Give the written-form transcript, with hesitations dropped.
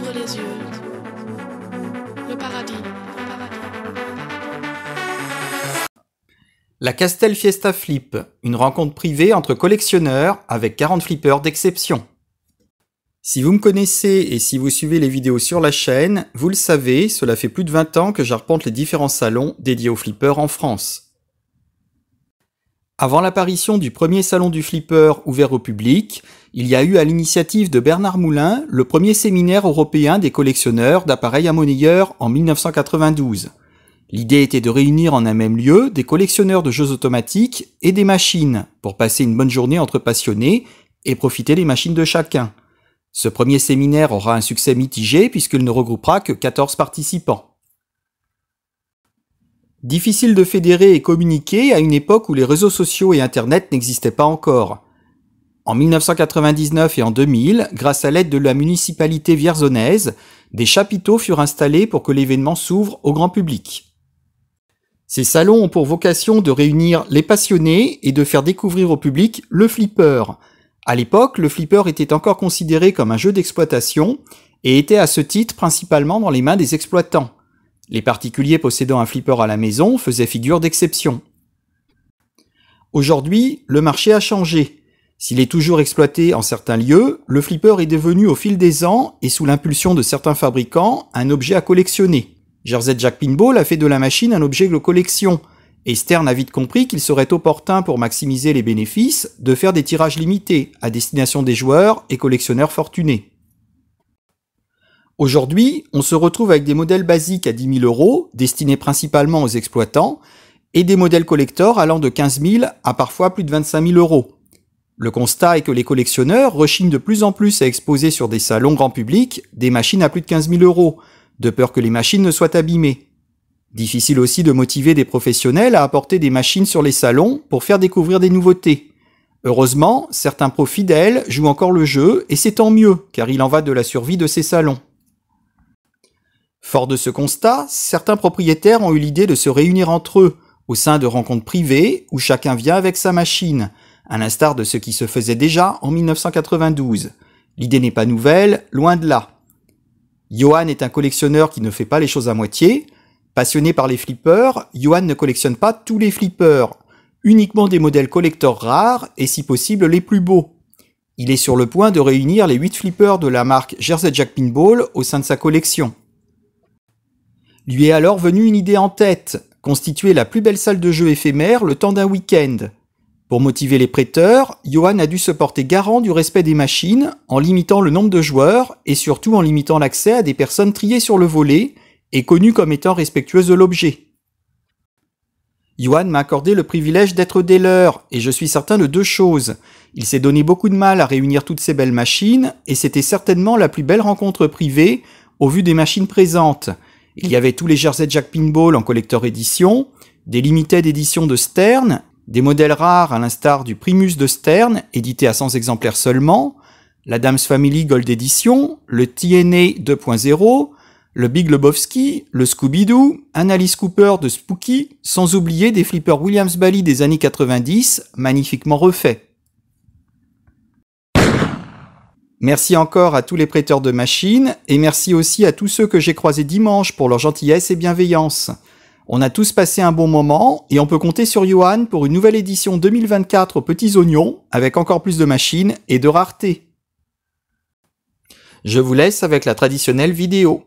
Ouvre les yeux. Le paradis. La Castel Fiesta Flip, une rencontre privée entre collectionneurs avec 40 flippers d'exception. Si vous me connaissez et si vous suivez les vidéos sur la chaîne, vous le savez, cela fait plus de 20 ans que j'arpente les différents salons dédiés aux flippers en France. Avant l'apparition du premier salon du flipper ouvert au public, il y a eu à l'initiative de Bernard Moulin le premier séminaire européen des collectionneurs d'appareils à monnayeur en 1992. L'idée était de réunir en un même lieu des collectionneurs de jeux automatiques et des machines pour passer une bonne journée entre passionnés et profiter des machines de chacun. Ce premier séminaire aura un succès mitigé puisqu'il ne regroupera que 14 participants. Difficile de fédérer et communiquer à une époque où les réseaux sociaux et Internet n'existaient pas encore. En 1999 et en 2000, grâce à l'aide de la municipalité vierzonnaise, des chapiteaux furent installés pour que l'événement s'ouvre au grand public. Ces salons ont pour vocation de réunir les passionnés et de faire découvrir au public le flipper. À l'époque, le flipper était encore considéré comme un jeu d'exploitation et était à ce titre principalement dans les mains des exploitants. Les particuliers possédant un flipper à la maison faisaient figure d'exception. Aujourd'hui, le marché a changé. S'il est toujours exploité en certains lieux, le flipper est devenu au fil des ans et sous l'impulsion de certains fabricants un objet à collectionner. Jersey Jack Pinball a fait de la machine un objet de collection, et Stern a vite compris qu'il serait opportun pour maximiser les bénéfices de faire des tirages limités à destination des joueurs et collectionneurs fortunés. Aujourd'hui, on se retrouve avec des modèles basiques à 10 000 €, destinés principalement aux exploitants, et des modèles collector allant de 15 000 à parfois plus de 25 000 €. Le constat est que les collectionneurs rechignent de plus en plus à exposer sur des salons grand public des machines à plus de 15 000 €, de peur que les machines ne soient abîmées. Difficile aussi de motiver des professionnels à apporter des machines sur les salons pour faire découvrir des nouveautés. Heureusement, certains pros fidèles jouent encore le jeu et c'est tant mieux, car il en va de la survie de ces salons. Fort de ce constat, certains propriétaires ont eu l'idée de se réunir entre eux, au sein de rencontres privées où chacun vient avec sa machine, à l'instar de ce qui se faisait déjà en 1992. L'idée n'est pas nouvelle, loin de là. Johan est un collectionneur qui ne fait pas les choses à moitié. Passionné par les flippers, Johan ne collectionne pas tous les flippers, uniquement des modèles collector rares et si possible les plus beaux. Il est sur le point de réunir les 8 flippers de la marque Jersey Jack Pinball au sein de sa collection. Lui est alors venue une idée en tête, constituer la plus belle salle de jeu éphémère le temps d'un week-end. Pour motiver les prêteurs, Johan a dû se porter garant du respect des machines en limitant le nombre de joueurs et surtout en limitant l'accès à des personnes triées sur le volet et connues comme étant respectueuses de l'objet. Johan m'a accordé le privilège d'être des leurs et je suis certain de deux choses. Il s'est donné beaucoup de mal à réunir toutes ces belles machines et c'était certainement la plus belle rencontre privée au vu des machines présentes. Il y avait tous les Jersey Jack Pinball en collector édition, des limited éditions de Stern, des modèles rares à l'instar du Primus de Stern, édité à 100 exemplaires seulement, l'Adams Family Gold Edition, le TNA 2.0, le Big Lebowski, le Scooby-Doo, un Alice Cooper de Spooky, sans oublier des flippers Williams Bally des années 90, magnifiquement refaits. Merci encore à tous les prêteurs de machines, et merci aussi à tous ceux que j'ai croisés dimanche pour leur gentillesse et bienveillance. On a tous passé un bon moment et on peut compter sur Johan pour une nouvelle édition 2024 aux petits oignons avec encore plus de machines et de rareté. Je vous laisse avec la traditionnelle vidéo.